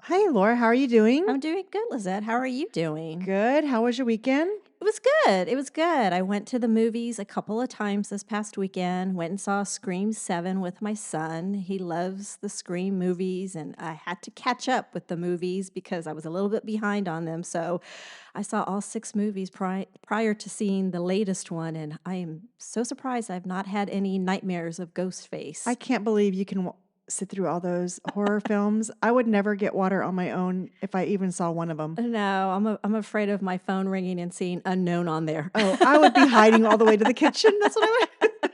Hi, Laura. How are you doing? I'm doing good, Lizette. How are you doing? Good. How was your weekend? It was good. It was good. I went to the movies a couple of times this past weekend. Went and saw Scream 7 with my son. He loves the Scream movies, and I had to catch up with the movies because I was a little bit behind on them. So I saw all six movies prior to seeing the latest one, and I am so surprised I've not had any nightmares of I Ghostface. can't believe you can sit through all those horror films. I would never get water on my own if I even saw one of them. No, I'm afraid of my phone ringing and seeing unknown on there. Oh, I would be hiding all the way to the kitchen. That's what I would.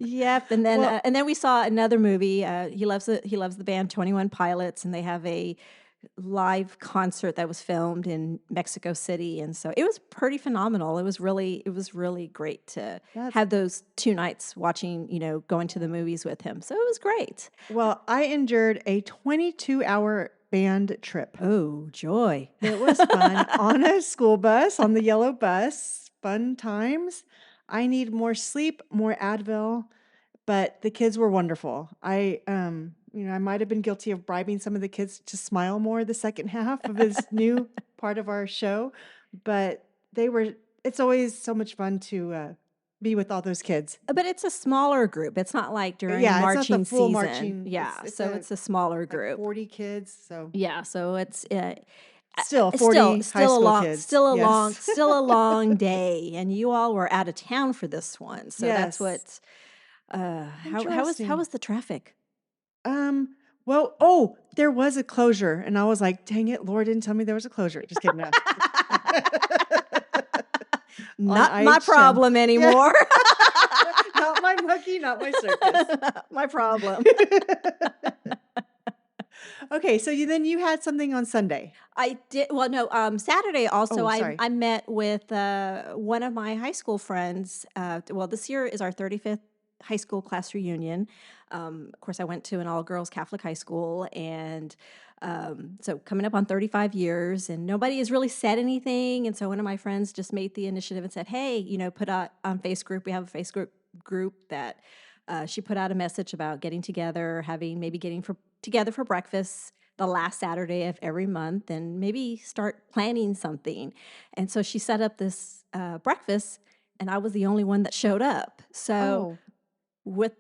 Yep, Well, and then we saw another movie. He loves the band 21 Pilots, and they have a live concert that was filmed in Mexico City, and so it was pretty phenomenal. It was really great to that's have those 2 nights watching, going to the movies with him. So it was great. well, I endured a 22-hour band trip. Oh, joy. It was fun on a school bus, on the yellow bus. Fun times. I need more sleep, more Advil. But the kids were wonderful. I might have been guilty of bribing some of the kids to smile more the second half of this new part of our show, but it's always so much fun to be with all those kids. But it's a smaller group. It's not like during Yeah, it's not the marching full season. marching. Yeah, It's so a it's a smaller like group. 40 kids, so Yeah, so still still 40 high still a school long kids. still a long Yes. still a long day, and you all were out of town for this one, so that's Yes. what how Interesting. was the traffic? There was a closure, and I was like, "Dang it, Laura didn't tell me there was a closure." Just kidding, no. On Not my IH10. problem Yeah. anymore. Not my monkey, not my circus. Not my problem. Okay, so you had something on Sunday. I did well, no, Saturday also Oh, I sorry. I met with, one of my high school friends, well, this year is our 35th high school class reunion. Of course, I went to an all-girls Catholic high school, and, so coming up on 35 years, and nobody has really said anything, and so one of my friends just made the initiative and said, "Hey," put out on Facebook. We have a Facebook group that, she put out a message about getting together, maybe getting together for breakfast the last Saturday of every month and maybe start planning something. And so she set up this breakfast, and I was the only one that showed up. So, Oh, with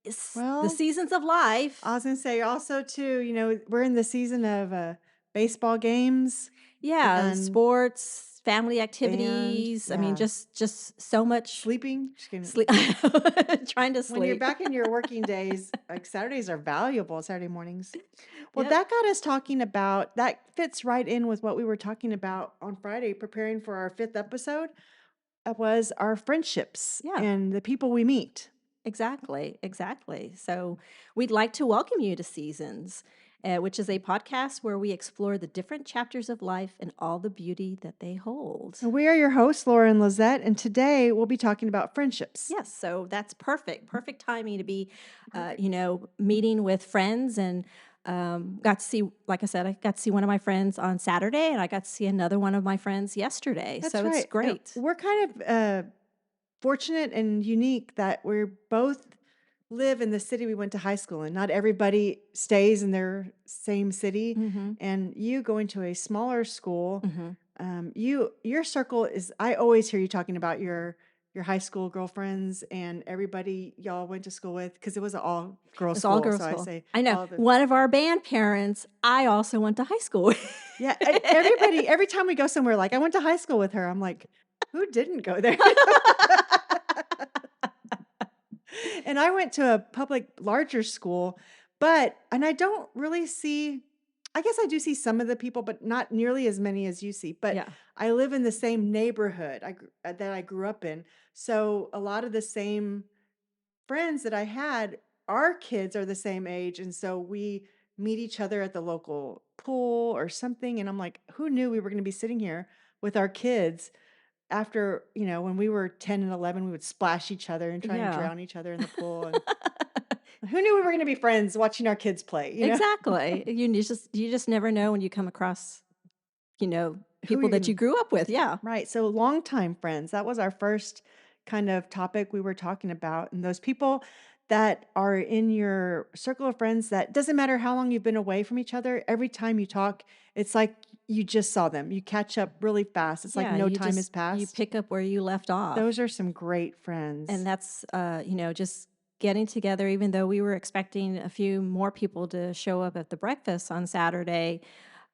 the well, seasons of life, I was gonna say also too, we're in the season of baseball games yeah, and sports, family band. activities. I mean, Yeah. just so much Sleeping. Just kidding. sleep, trying to When you're sleep. back in your working days, like Saturdays are valuable, Saturday mornings. Well, Yep. that got us talking about that fits right in with what we were talking about on Friday, preparing for our fifth episode. Was our friendships Yeah. and the people we meet. Exactly, exactly. So, we'd like to welcome you to Seasons, which is a podcast where we explore the different chapters of life and all the beauty that they hold. And we are your hosts, Laura and Lizette, and today we'll be talking about friendships. Yes, so that's perfect, perfect timing to be, Perfect. meeting with friends and got to see, like I said, I got to see one of my friends on Saturday, and I got to see another one of my friends yesterday. That's So it's right. And great. we're kind of fortunate and unique that we both live in the city we went to high school in. Not everybody stays in their same city. Hmm. And you going to a smaller school, Hmm. your circle is. I always hear you talking about your high school girlfriends and everybody y'all went to school with because it was an all girls It's all school. So girls I school. say I know all the one of our band parents. I also went to high school with. yeah. Everybody every time we go somewhere, like I went to high school with her. I'm like, who didn't go there? And I went to a public larger school, and I don't really see I guess I do see some of the people, but not nearly as many as you see. But Yeah. I live in the same neighborhood that I grew up in. So a lot of the same friends that I had, our kids are the same age. And so we meet each other at the local pool or something. And I'm like, who knew we were going to be sitting here with our kids after, when we were 10 and 11, we would splash each other and try and Yeah. drown each other in the pool. And who knew we were going to be friends watching our kids play? Exactly. You just never know when you come across, Who people you're that going you to, grew up with. Yeah. right. So longtime friends, that was our first kind of topic we were talking about. And those people that are in your circle of friends that doesn't matter how long you've been away from each other, every time you talk, it's like you just saw them. You catch up really fast. It's like Yeah, no time has you passed. pick up where you left off. Those are some great And friends. that's, just getting together, even though we were expecting a few more people to show up at the breakfast on Saturday,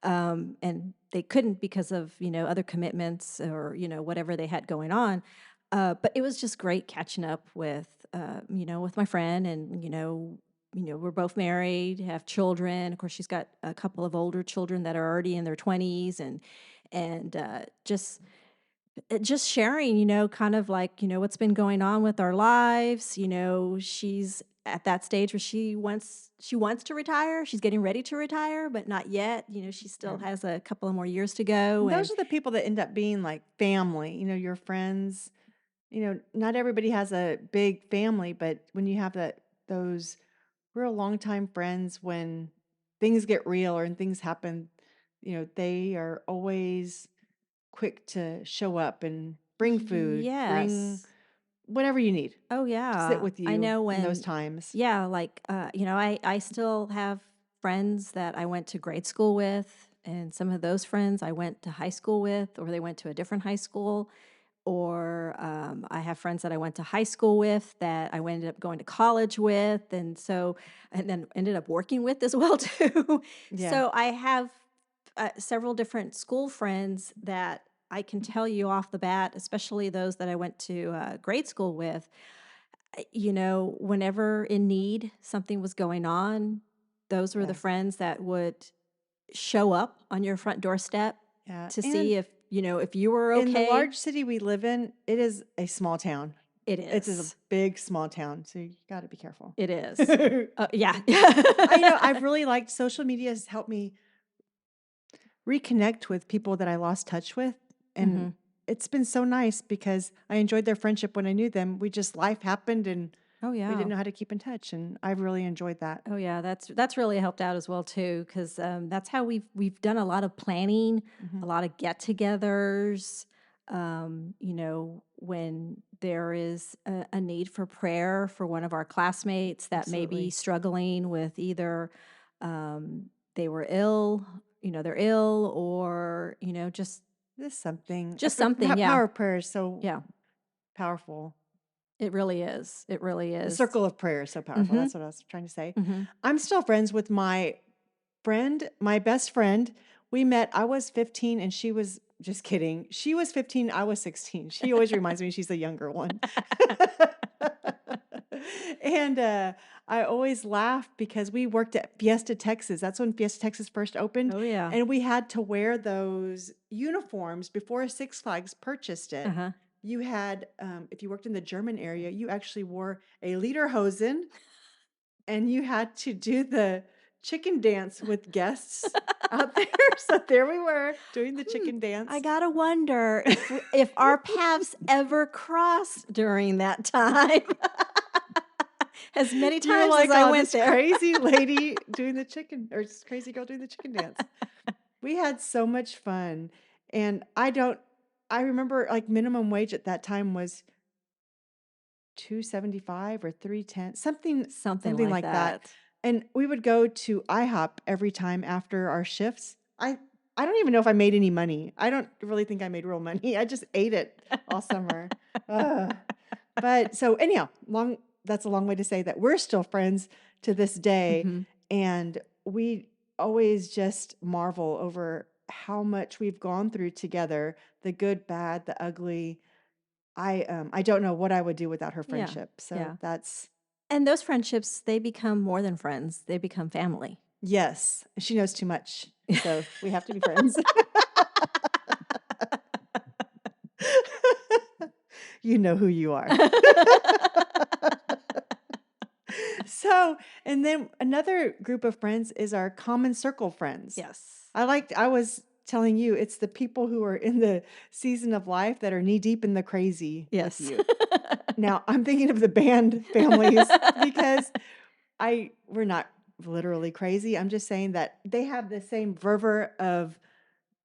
and they couldn't because of, other commitments or, whatever they had going on. But it was just great catching up with my friend and, we're both married, have children. Of course, she's got a couple of older children that are already in their 20s and just sharing, kind of like, what's been going on with our lives. She's at that stage where she wants to retire. She's getting ready to retire, but not yet. She still Right. has a couple of more years to go. And And those are the people that end up being like family, your friends. Not everybody has a big family, but when you have those real longtime friends, when things get real or and things happen, they are always quick to show up and bring food, bring yes. whatever you need Oh to sit yeah. with I you know in those when times. yeah, like I still have friends that I went to grade school with, and some of those friends I went to high school with, or they went to a different high school. Or I have friends that I went to high school with that I ended up going to college with, and then ended up working with as well too. Yeah. So I have several different school friends that I can tell you off the bat, especially those that I went to grade school with. Whenever in need something was going on, those were the Yeah. friends that would show up on your front doorstep Yeah. to And see if you were in the okay. large city we live in, it is a small town. It It is a is. big small town, so you got to be careful. It is. Yeah. I've really liked social media has helped me reconnect with people that I lost touch with. And Mhm. it's been so nice because I enjoyed their friendship when I knew them. Life happened and Oh, we didn't yeah. know how to keep in touch. And I've really enjoyed that. Oh, yeah, that's really helped out as well too, 'cause, that's how we've done a lot of planning, Hmm. a lot of get-togethers, when there is a need for prayer for one of our classmates that may be Absolutely. struggling with either, they were ill, they're ill or, This is something. just something, yeah, Power of prayer is so yeah. powerful. It really is, it really The is. circle of prayer is so powerful. Mhm, That's what I was trying to say. mhm. I'm still friends with my best friend. We met, I was 15 and she was just kidding. She was 15, I was 16. She always reminds me she's the younger one. and I always laugh because we worked at Fiesta, Texas. That's when Fiesta, Texas first opened. Oh, yeah. And we had to wear those uniforms before Six Flags purchased it. Uh-huh. You had, if you worked in the German area, you actually wore a lederhosen and you had to do the chicken dance with guests out there. So there we were doing the Hmm, chicken I dance. gotta wonder if our paths ever crossed during that time. As many You were times as like, I oh, went this there. crazy lady doing the chicken, or this crazy girl doing the chicken dance. We had so much fun. And I remember like minimum wage at that time was 275 or 310, Something something like like that. that. And we would go to IHOP every time after our shifts. I don't even know if I made any money. I don't really think I made real money. I just ate it all summer. Ugh. But so anyhow, that's a long way to say that we're still friends to this day. Mhm. And we always just marvel over how much we've gone through together, the good, bad, the ugly. I don't know what I would do without her Yeah, friendship. So yeah. that's And those friendships, they become more than friends, they become family. yes. She knows too much. So we have to be friends. You know who you are. So, and then another group of friends is our common circle friends. Yes. I was telling you, it's the people who are in the season of life that are knee deep in the crazy with Yes. you. Now, I'm thinking of the band families because we're not literally crazy. I'm just saying that they have the same fervor of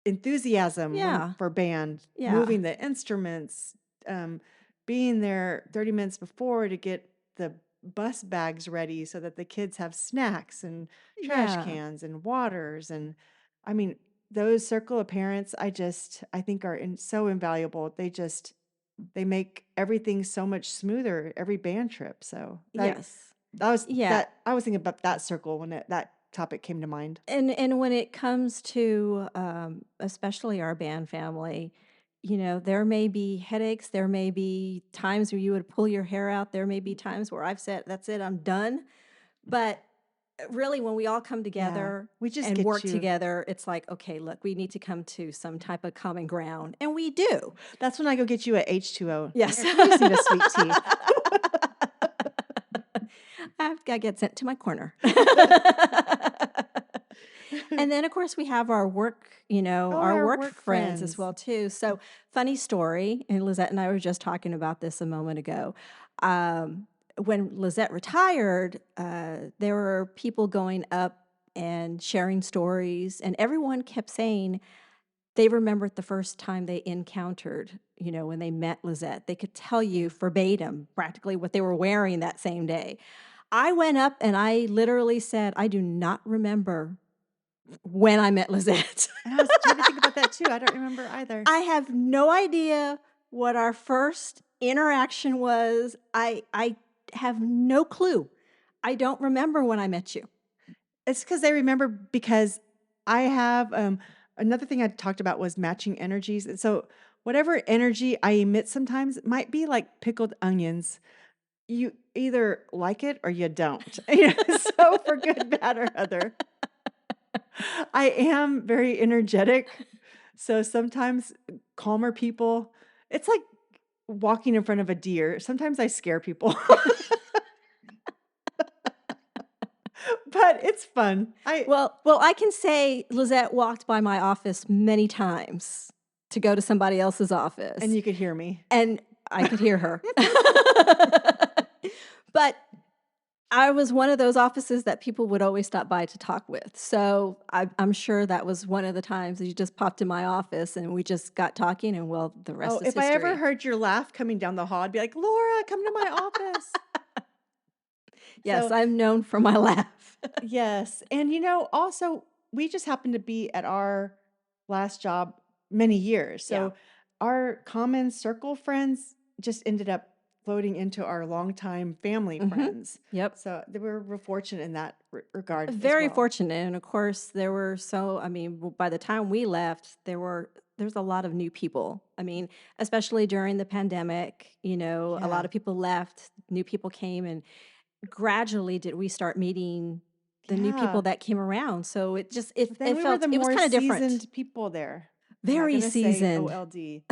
enthusiasm Yeah, for band, yeah. moving the instruments, um, being there 30 minutes before to get the bus bags ready so that the kids have snacks and trash Yeah. cans and waters. And I mean, those circle of parents, I think are so invaluable. They make everything so much smoother every band trip. So Yes. Yeah. I was thinking about that circle when that topic came to mind. And when it comes to, especially our band family, you know, there may be headaches, there may be times where you would pull your hair out, there may be times where I've said, "That's it, I'm done." But, really, when we all come Yeah, together we just and get work you. together, it's like, "Okay, look, we need to come to some type of common ground," and we do. That's when I go get you a H2O. Yes. Here, you just need a sweet tea. I've gotta get sent to my corner. And then, of course, we have our work, you know, Oh, our our work work friends as friends. well too. So, funny story, and Lizette and I were just talking about this a moment ago. When Lizette retired, there were people going up and sharing stories, and everyone kept saying they remembered the first time they encountered, you know, when they met Lizette. They could tell Yeah. you verbatim practically what they were wearing that same day. I went up and I literally said, "I do not remember when I met Lizette." And I was trying to think about that too. I don't remember either. I have no idea what our first interaction was. I have no clue. I don't remember when I met you. It's because they remember because I have, another thing I talked about was matching energies, and so whatever energy I emit sometimes might be like pickled onions. You either like it or you don't. You know, so for good, bad, or other. I am very energetic, so sometimes calmer people it's like walking in front of a deer. Sometimes I scare people, but it's fun. Well, I can say Lizette walked by my office many times to go to somebody else's And office, you could hear me. and I could hear her. But I was one of those offices that people would always stop by to talk with. So I'm sure that was one of the times that you just popped in my office and we just got talking, and well, the Oh, rest is if I ever history. heard your laugh coming down the hall, I'd be like, "Laura, come to my office." Yes, So, I'm known for my laugh. yes, and, also, we just happened to be at our last job many years, Yeah. so our common circle friends just ended up floating into our longtime family Mhm. friends. Yep. So, we're fortunate in that regard as Very well. fortunate, and of course, there were so I mean, by the time we left, there's a lot of new people. I mean, especially during the pandemic, you know, a lot Yeah, of people left, new people came, and gradually did we start meeting the new people yeah. that came around. So it just But then we were the it was more kind of different. seasoned people there. I'm not Very gonna say seasoned. OLD.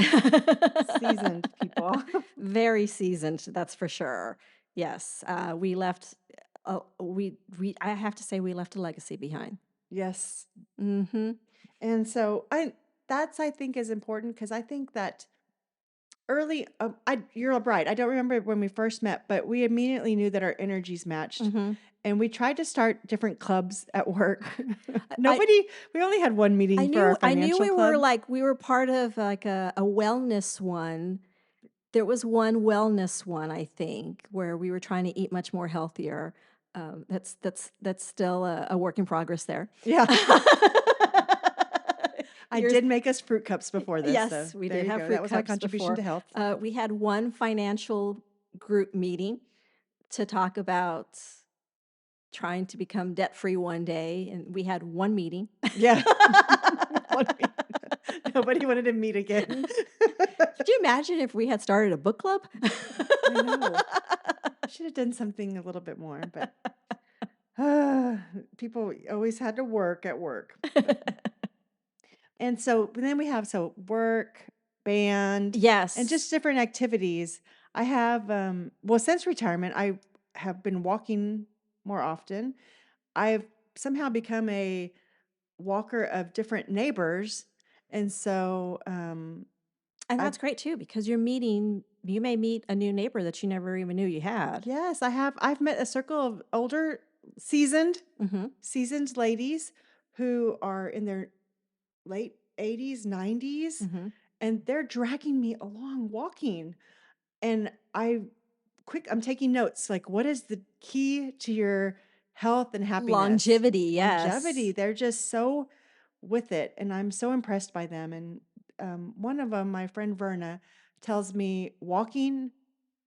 Seasoned people. Very seasoned, that's for sure. Yes, we left. We I have to say we left a legacy behind. Yes. Hmm. And so I think is important because I think that early I you're right. I don't remember when we first met, but we immediately knew that our energies matched. Hmm. And we tried to start different clubs at work. I Nobody we only had one meeting for our I knew financial club. we were part of like a wellness one. There was one wellness one, I think, where we were trying to eat much more healthier. That's still a work in progress there. Yeah. I Years did make us fruit cups before this, so Yes, we there did you have go. That fruit was my cups contribution before. to health. We had one financial group meeting to talk about trying to become debt free one day, and we had one meeting. Yeah. One week. Nobody wanted to meet again. Could you imagine if we had started a book club? I know. Should have done something a little bit more, but people always had to work at work. And so but then we have work, band, and just Yes. different activities. I have well since retirement I have been walking more often. I've somehow become a walker of different neighbors. And so And I that's great too because you may meet a new neighbor that you never even knew you had. yes, I've met a circle of older seasoned Mhm. seasoned ladies who are in their late 80s, 90s, Mhm. and they're dragging me along walking. And I quick, I'm taking notes. Like, what is the key to your health and happiness? Longevity, Longevity. yes. They're just so with it. And I'm so impressed by them. And one of them, my friend Verna, tells me walking,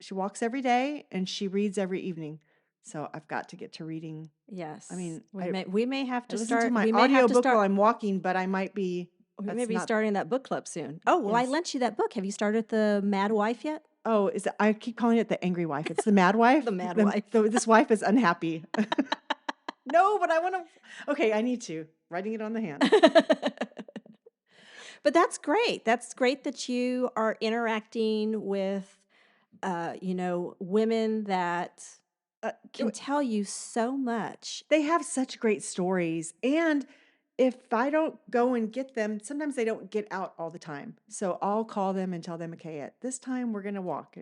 she walks every day and she reads every evening. So I've got to get to reading. I Yes. mean, I, We may have I to listen to start my we may have to audiobook while start I'm walking, but I might be, we may that's be not, starting that book club soon. Oh, well, I yes. lent you that book. Have you started The Mad Wife yet? Oh, is it, I keep calling it the angry wife. It's the mad wife. The Mad Wife. This wife is unhappy. No, but I want to. Okay, I need to. Writing it on the hand. But that's great. That's great that you are interacting with, women that Uh, can tell you so much. they have such great stories. And if I don't go and get them, sometimes they don't get out all the time. So I'll call them and tell them, okay, at this time we're gonna walk.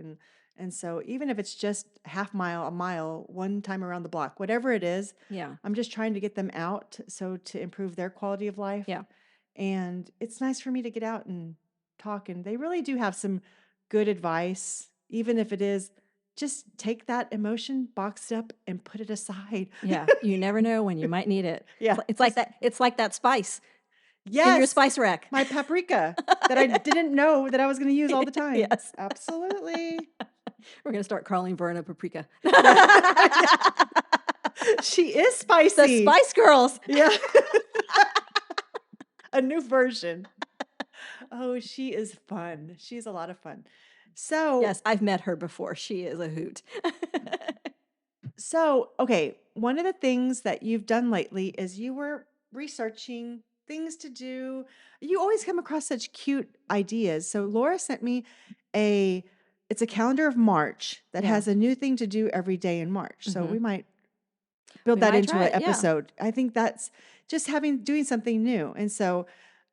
And so even if it's just half mile, a mile, one time around the block, whatever it is, Yeah. I'm just trying to get them out so to improve their quality of life. Yeah. And it's nice for me to get out and talk. And they really do have some good advice, even if it is just take that emotion, box it up, and put it aside. Yeah. You never know when you might need it. Yeah, It's like just that it's like that spice in your yes, spice rack. my paprika that I didn't know that I was going to use all the time. Yes. Absolutely. We're gonna start calling Verna Paprika. Yeah. Yeah. She is The spicy. Spice Girls. Yeah. A new version. Oh, she is fun. She's a lot of fun. So, Yes, I've met her before. She is a hoot. okay, one of the things that you've done lately is you were researching things to do. You always come across such cute ideas. So Laura sent me a it's a calendar of March that Yeah. has a new thing to do every day in March. So we Mhm. might build We that might into try an it, yeah. episode. I think that's just doing something new. And so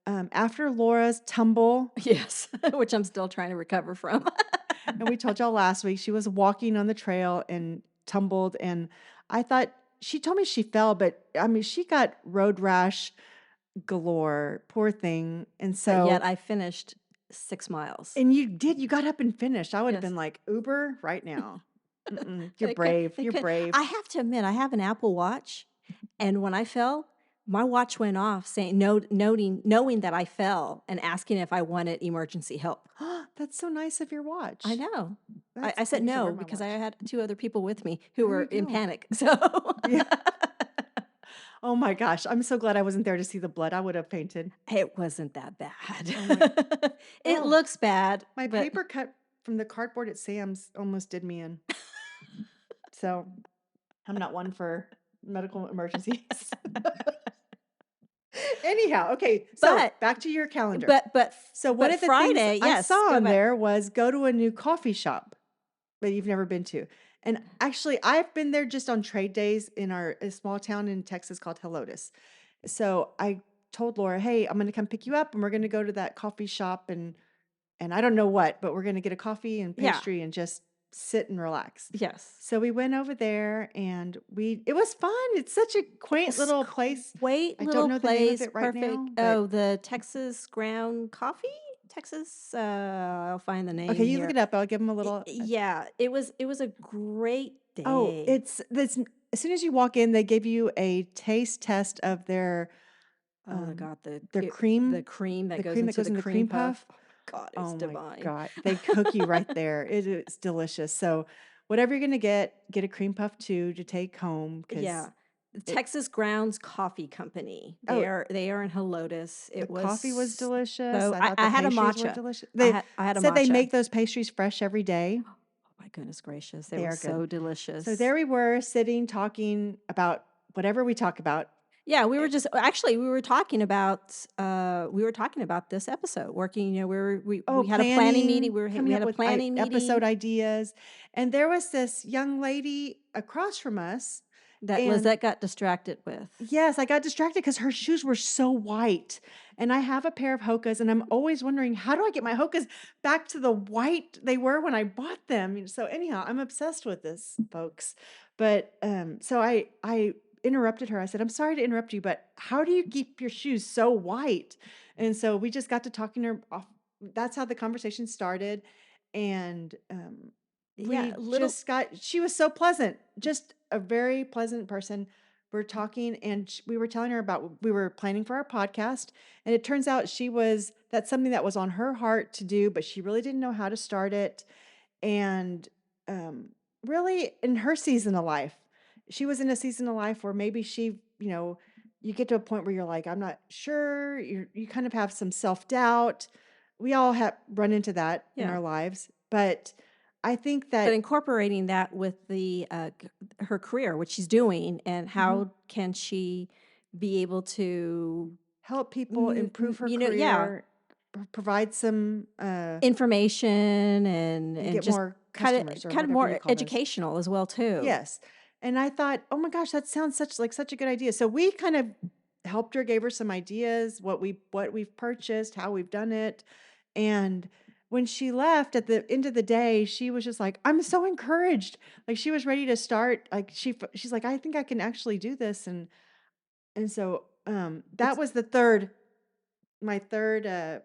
after Laura's tumble, Yes, which I'm still trying to recover from. and we told y'all last week she was walking on the trail and tumbled. And I thought she told me she fell, but I mean, she got road rash galore. Poor thing. And But yet so, I finished 6 miles. and you got up and finished. I would have Yes. been like, Uber right now. Mm-mm, you're They could brave. they You're could brave. I have to admit, I have an Apple Watch, and when I fell, my watch went off saying knowing that I fell and asking if I wanted emergency help. That's so nice of your I watch. know. I I said need to wear no my because I watch. had 2 other people with me who There were you in go. panic, so Yeah. Oh my gosh. I'm so glad I wasn't there to see the blood. I would have fainted. it wasn't that Oh my. bad. It Oh, looks bad, my but paper cut from the cardboard at Sam's almost did me in. So I'm not one for medical emergencies. Anyhow, okay. So but back to your calendar. but So one but of the things Friday, I yes, saw go on back. there was go to a new coffee shop that you've never been to. And actually, I've been there just on trade days in a small town in Texas called Helotes. So I told Laura, "Hey, I'm going to come pick you up, and we're going to go to that coffee shop, and I don't know what, but we're going to get a coffee and Yeah, pastry and just sit and relax." yes. So we went over there, and it was fun. It's such a quaint It's little place. quaint I don't little know the name of place, it right perfect. now, but Oh, the Texas Ground Coffee? Texas, I'll find the okay, name you look here. it up. I'll give them a little. Yeah, it was a great Oh, day. it's this. As soon as you walk in, they give you a taste test of Oh my um god, their cream, the cream that the goes cream that into goes the in the cream cream puff. puff. Oh my god, it's Oh my divine. God. They cook you right there. It is delicious. So whatever you're gonna get a cream puff too to take home because Yeah. The it Texas Grounds Coffee Company. oh, They are in Helotes. the It coffee was was delicious. so I thought the I had a pastries were matcha. delicious. I They had a said they matcha. make those pastries fresh every day. Oh my goodness gracious, they They were are good. so So delicious. there we were sitting talking about whatever we talk about. Yeah, we were Eh, just actually, we were talking about this episode, working, Oh, we had a planning planning, meeting, we coming had up a with planning episode meeting ideas. And there was this young lady across from us. that And Lizette got distracted with. yes, I got distracted because her shoes were so white. And I have a pair of Hokas, and I'm always wondering, how do I get my Hokas back to the white they were when I bought them? So anyhow, I'm obsessed with this, folks. But so I interrupted her. I said, "I'm sorry to interrupt you, but how do you keep your shoes so white?" And so we just got to talking her off. That's how the conversation started. And Yeah, little she was so pleasant, just a very pleasant person. We're talking and we were telling her about, we were planning for our podcast. And it turns out that's something that was on her heart to do, but she really didn't know how to start it. And um, really in her season of life, she was in a season of life where maybe you get to a point where you're like, I'm not sure. You kind of have some self doubt. We all have run into that in yeah. our lives, but I think But that incorporating that with her career, what she's doing, and mhm, how can she be able to, help people improve her yeah, career, provide some, information and and get just more customers or kind of whatever you more call those. educational as well too. Yes. And I thought, "Oh my gosh, that sounds such a good idea." So we kind of helped her, gave her some ideas, what we've purchased, how we've done it. And when she left at the end of the day, she was just like, "I'm so encouraged." Like she was ready to start. Like she's like, "I think I can actually do this." And so that It's was my third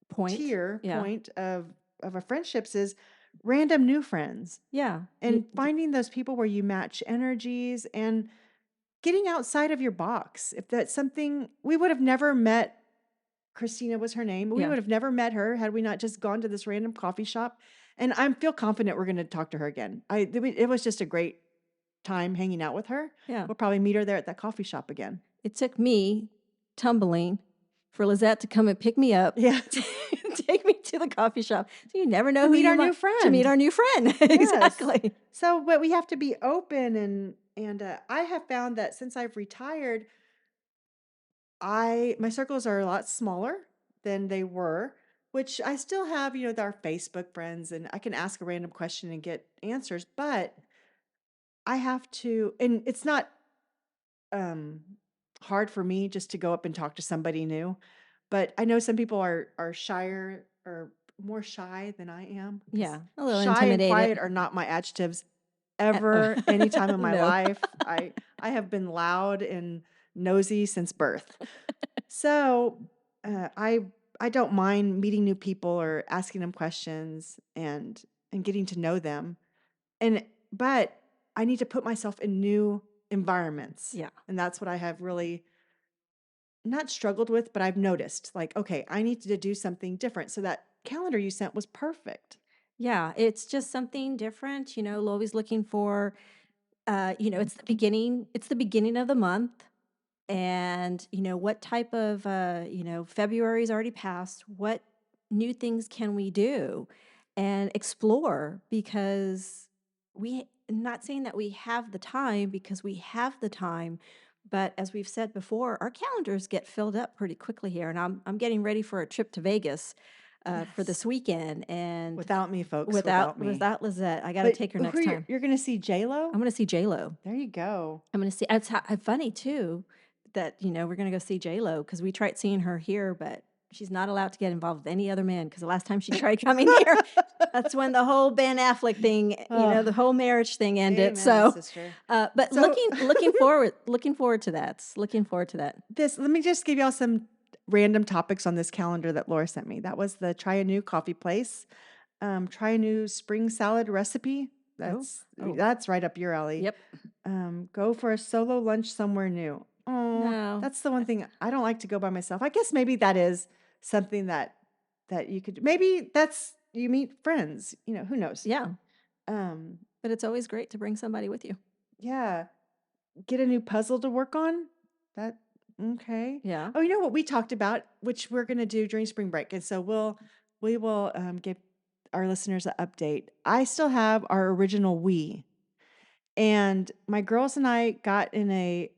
point. tier Yeah. point of a friendships is random new friends Yeah. and finding those people where you match energies and getting outside of your box. If that's something we would have never met, Christina was her name. We Yeah. would have never met her had we not just gone to this random coffee shop. And I feel confident we're going to talk to her again. It was just a great time hanging out with her. Yeah. We'll probably meet her there at that coffee shop again. It took me tumbling for Lizette to come and pick me up, Yeah. take me to the coffee shop. So you never know To who meet you our might new to meet friend. our new friend. Yes. Exactly. So, but we have to be open and I have found that since I've retired, my circles are a lot smaller than they were, which I still have, our Facebook friends and I can ask a random question and get answers, but I have to, and it's not um hard for me just to go up and talk to somebody new. But I know some people are shyer or more shy than I am because Yeah, a little shy and intimidated. quiet are not my adjectives Oh, ever, any time in my no. life. I have been loud and nosy since birth. So uh, I I don't mind meeting new people or asking them questions and getting to know them. And but I need to put myself in new environments. Yeah. And that's what I have really not struggled with, but I've noticed like, okay, I need to do something different. So that calendar you sent was perfect. Yeah, it's just something different, always looking for, it's the beginning of the month. And what type of February's already passed, what new things can we do and explore, because we not saying that we have the time, because we have the time, but as we've said before, our calendars get filled up pretty quickly here, and I'm getting ready for a trip to Vegas for Yes. this weekend, and Without me, folks, without without me. without Lizette, I got to But take her who next are you, time. you're going to see J-Lo? I'm going to see J Lo. There you go. I'm gonna see it's funny too that, we're gonna go see J-Lo because we tried seeing her here, but she's not allowed to get involved with any other man. Because the last time she tried coming here, that's when the whole Ben Affleck thing, Oh, the whole marriage thing ended. amen, So, sister. but So looking forward to that. Looking forward to that. let me just give y'all some random topics on this calendar that Laura sent me. That was the try a new coffee place, try a new spring salad recipe. Oh, oh, That's right up your alley. yep. Go for a solo lunch somewhere new. Oh, No, that's the one thing I don't like to go by myself. I guess maybe that is something that you could maybe that's you meet friends. Who knows? yeah, Um, but it's always great to bring somebody with you. yeah. Get a new puzzle to work on? That okay. Yeah. Oh, you know what we talked about, which we're gonna do during spring break, and so we will give our listeners an update. I still have our original Wii, and my girls and I got in a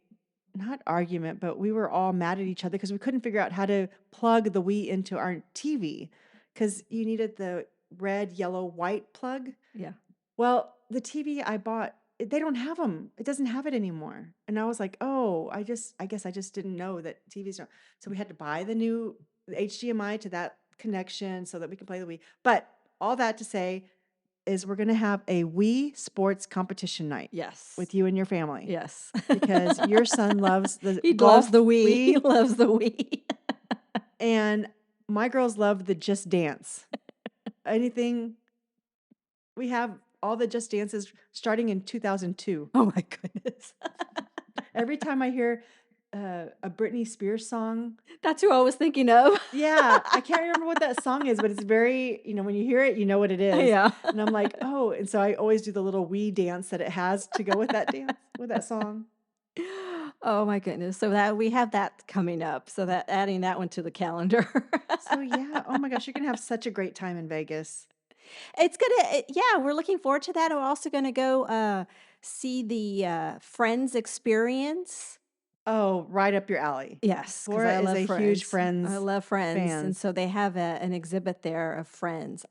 not argument, but we were all mad at each other because we couldn't figure out how to plug the Wii into our TV because you needed the red, yellow, white plug. Yeah. Well, the TV I bought, they don't have them. It doesn't have it anymore. And I was like, "Oh, I guess I just didn't know that TVs don't." So we had to buy the new HDMI to that connection so that we can play the Wii. But all that to say is we're going to have a Wii sports competition night Yes. with you and your family Yes. because your son loves the He loves the golf Wii. He Wii loves the Wii. and my girls love the Just Dance. Anything we have all the Just Dances starting in 2002. Oh my goodness. Every time I hear, a Britney Spears song. That's who I was thinking of. Yeah, I can't remember what that song is, but it's very, when you hear it, you know what it is. Yeah. And I'm like, "Oh," and so I always do the little wee dance that it has to go with that dance, with that song. Oh my goodness. So that we have that coming up. So that adding that one to the calendar. So, yeah, oh my gosh, you're gonna have such a great time in Vegas. It's yeah, we're looking forward to that. We're also gonna go see the Friends experience. Oh, right up your alley. Yes, because Laura I is love a huge Friends. I Friends love Friends, and fans. so they have an exhibit there of Friends.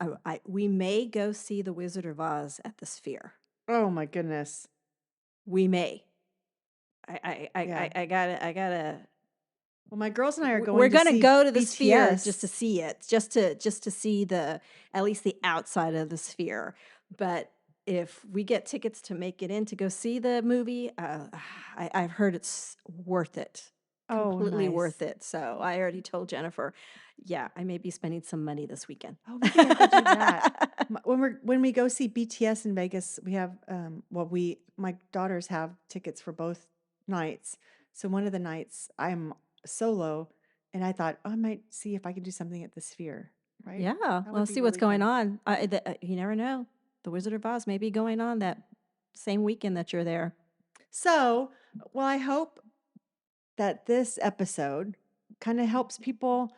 We may go see the Wizard of Oz at the Sphere. Oh my goodness. We may. Yeah. I gotta. Well, my girls and I are We're going to gonna see go to the Sphere just to BTS. see it, just to see the at least the outside of the Sphere. But if we get tickets to make it in to go see the movie, I've heard it's worth it, Oh, completely worth nice. it. So I already told Jennifer, yeah, I may be spending some money this weekend. Oh, maybe I could do that. When we go see BTS in Vegas, we have well, we my daughters have tickets for both nights. So one of the nights I'm solo, and I thought, oh, I might see if I could do something at the Sphere, right? Yeah, That well, would be see what's really going fun. on. You never know. The Wizard of Oz may be going on that same weekend that you're there. So, well, I hope that this episode kind of helps people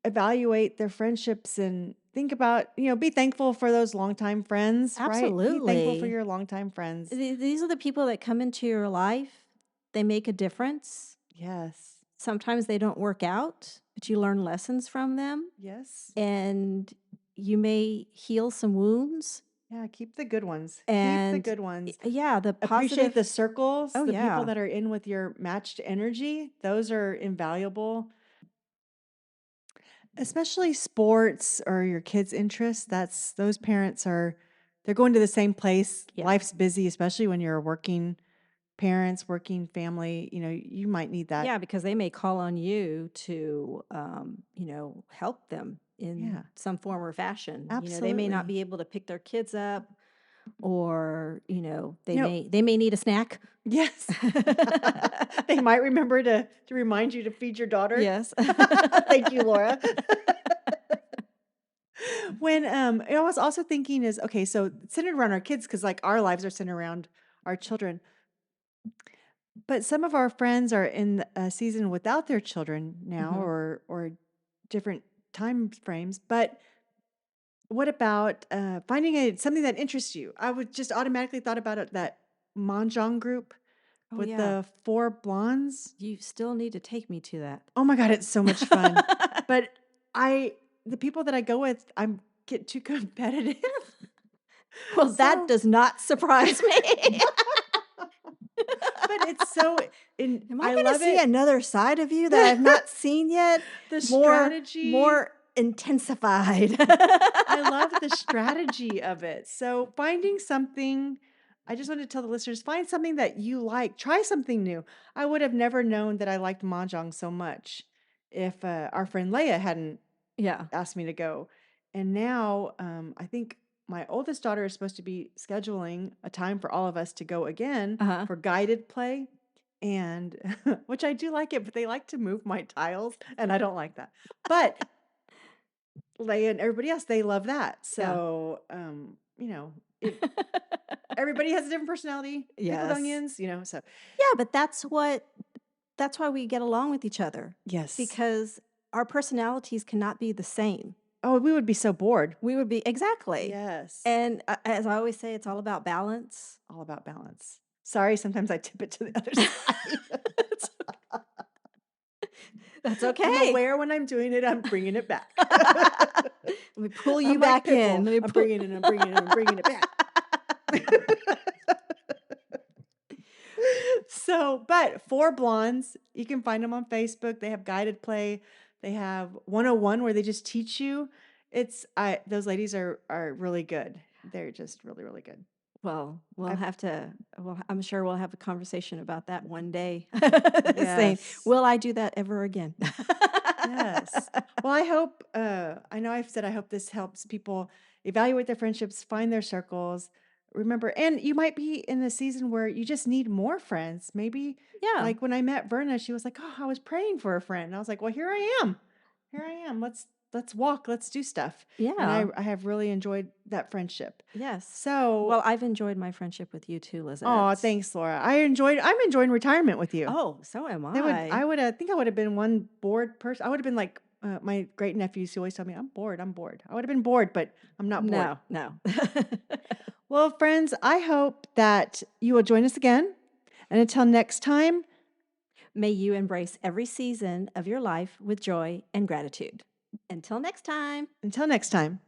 evaluate their friendships and think about, be thankful for those longtime friends, right? Be thankful for Absolutely. your longtime friends. These are the people that come into your life. They make a difference. Yes. Sometimes they don't work out, but you learn lessons from them Yes. and you may heal some wounds. Yeah, keep the good ones. Keep the And good ones. yeah, the Appreciate the positive. circles, Oh, the people yeah. that are in with your matched energy. Those are invaluable. Especially sports or your kids' interests. That's those parents are they're going to the same place. Yeah. Life's busy, especially when you're working parents, working family, you might need that. Yeah, because they may call on you to, help them in Yeah, some form or fashion. They may not absolutely. be able to pick their kids up, or You know, they may need a snack. yes. They might remember to remind you to feed your daughter. Yes. Thank you, Laura. When I was also thinking is okay, so it's centered around our kids because like our lives are centered around our children. But some of our friends are in a season without their children now Mhm. or different time frames. But what about finding something that interests you? I would just automatically thought about it, that Mahjong group Oh, with yeah. the four blondes. You still need to take me to that. Oh my God, it's so much fun. But the people that I go with, I'm get too competitive. Well, that So, does not surprise me. but it's so in Am I I gonna love see it. another side of you that I've not seen yet? The strategy. More intensified. I love the strategy of it. So finding something, I just want to tell the listeners, find something that you like. Try something new. I would have never known that I liked mahjong so much if our friend Leia hadn't Yeah. asked me to go. And now I think my oldest daughter is supposed to be scheduling a time for all of us to go again Uh-huh. for guided play. And which I do like it, but they like to move my tiles, and I don't like that. But Leia and everybody else, they love that. Yeah. So, it everybody has a different personality, pickled Yes. onions, so Yeah, but that's why we get along with each other, yes. because our personalities cannot be the same. Oh, we would be so bored. We would be exactly. Yes. And, as I always say, it's all about balance. All about balance. Sorry, sometimes I tip it to the other side. It's That's I'm okay. aware when I'm doing it, I'm bringing it back. Let me pull you I'm like back in. Pitbull. Let me I'm pull bringing it, I'm bringing it, I'm bringing it back. So, but Four Blondes, you can find them on Facebook. They have guided play. They have 101 where they just teach you. It's I those ladies are really good. They're just really, really good. Well, we'll I have to I'm sure we'll have a conversation about that one day, saying, yes. "Will I do that ever again?" Yes. Well, I know I've said I hope this helps people evaluate their friendships, find their circles. Remember, and you might be in a season where you just need more friends. Maybe Yeah, like when I met Verna, she was like, "Oh, I was praying for a friend." And I was like, "Well, here I am. Here I am. Let's walk, let's do stuff." And yeah, I have really enjoyed that friendship. yes. So, Well, I've enjoyed my friendship with you too, oh, Lizette. thanks, Laura. I'm enjoying retirement with you. Oh, so am They would I. I would, think I would have been one bored person. I would have been like, my great nephews who always tell me, "I'm bored, I'm bored." I would have been bored, but I'm not bored. No, no. Well, friends, I hope that you will join us again. And until next time, May you embrace every season of your life with joy and gratitude. Until next time. until next time.